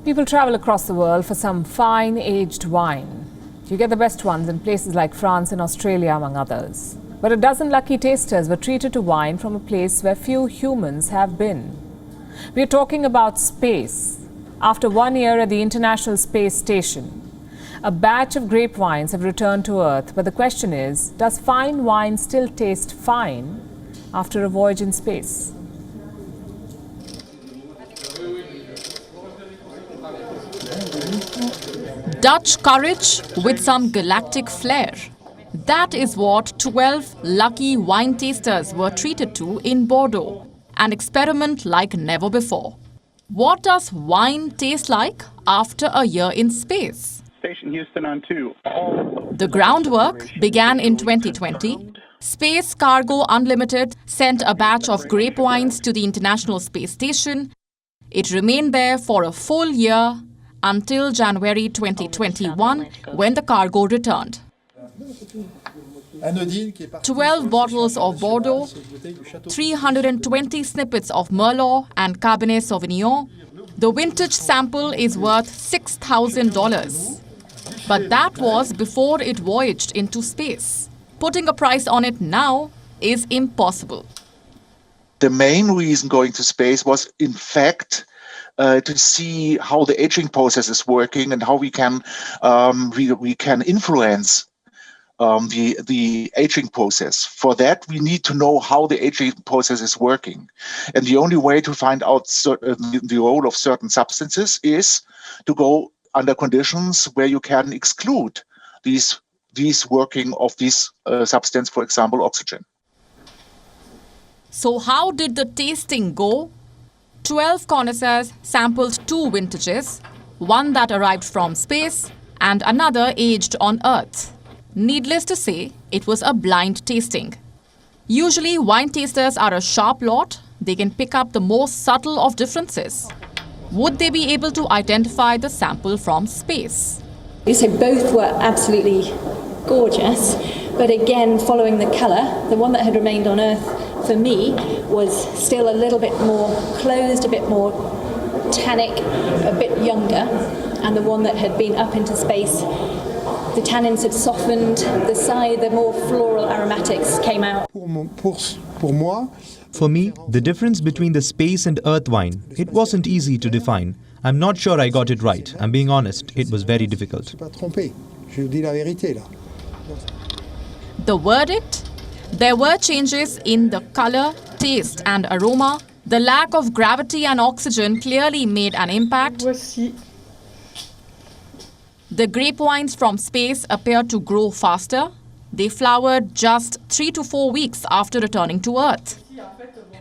People travel across the world for some fine aged wine. You get the best ones in places like France and Australia, among others. But a dozen lucky tasters were treated to wine from a place where few humans have been. We are talking about space. After 1 year at the International Space Station, a batch of grape wines have returned to Earth. But the question is, does fine wine still taste fine after a voyage in space? Dutch courage with some galactic flair. That is what 12 lucky wine tasters were treated to in Bordeaux, an experiment like never before. What does wine taste like after a year in space? Station Houston on 2. The groundwork began in 2020. Space Cargo Unlimited sent a batch of grape wines to the International Space Station. It remained there for a full year until January 2021, when the cargo returned. 12 bottles of Bordeaux, 320 snippets of Merlot and Cabernet Sauvignon. The vintage sample is worth $6,000. But that was before it voyaged into space. Putting a price on it now is impossible. The main reason going to space was, in fact, to see how the aging process is working and how we can influence the aging process. For that, we need to know how the aging process is working. And the only way to find out the role of certain substances is to go under conditions where you can exclude these working of this substance, for example, oxygen. So how did the tasting go? 12 connoisseurs sampled 2 vintages, one that arrived from space and another aged on Earth. Needless to say, it was a blind tasting. Usually, wine tasters are a sharp lot. They can pick up the most subtle of differences. Would they be able to identify the sample from space? So both were absolutely gorgeous, but again, following the colour, the one that had remained on Earth for me was still a little bit more closed, a bit more tannic, a bit younger, and the one that had been up into space, the tannins had softened, the more floral aromatics came out. For me, the difference between the space and earth wine, it wasn't easy to define. I'm not sure I got it right. I'm being honest, it was very difficult. The verdict? There were changes in the color, taste and aroma. The lack of gravity and oxygen clearly made an impact. The grape wines from space appeared to grow faster. They flowered just 3 to 4 weeks after returning to Earth.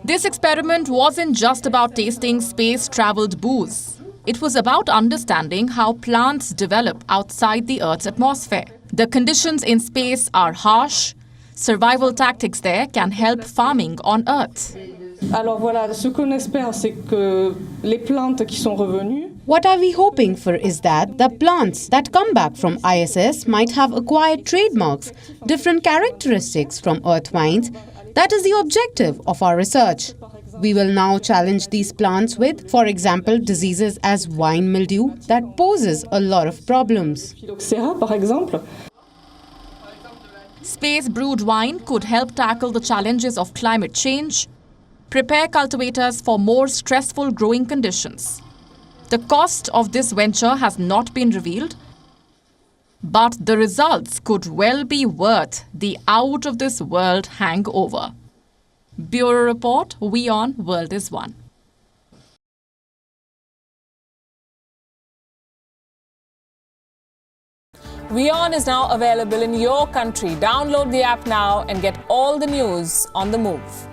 This experiment wasn't just about tasting space-traveled booze. It was about understanding how plants develop outside the Earth's atmosphere. The conditions in space are harsh. Survival tactics there can help farming on Earth. What are we hoping for is that the plants that come back from ISS might have acquired trademarks, different characteristics from Earth wines. That is the objective of our research. We will now challenge these plants with, for example, diseases as wine mildew that poses a lot of problems. Space brewed wine could help tackle the challenges of climate change, prepare cultivators for more stressful growing conditions. The cost of this venture has not been revealed, but the results could well be worth the out-of-this-world hangover. Bureau Report, WION World is One. WION is now available in your country. Download the app now and get all the news on the move.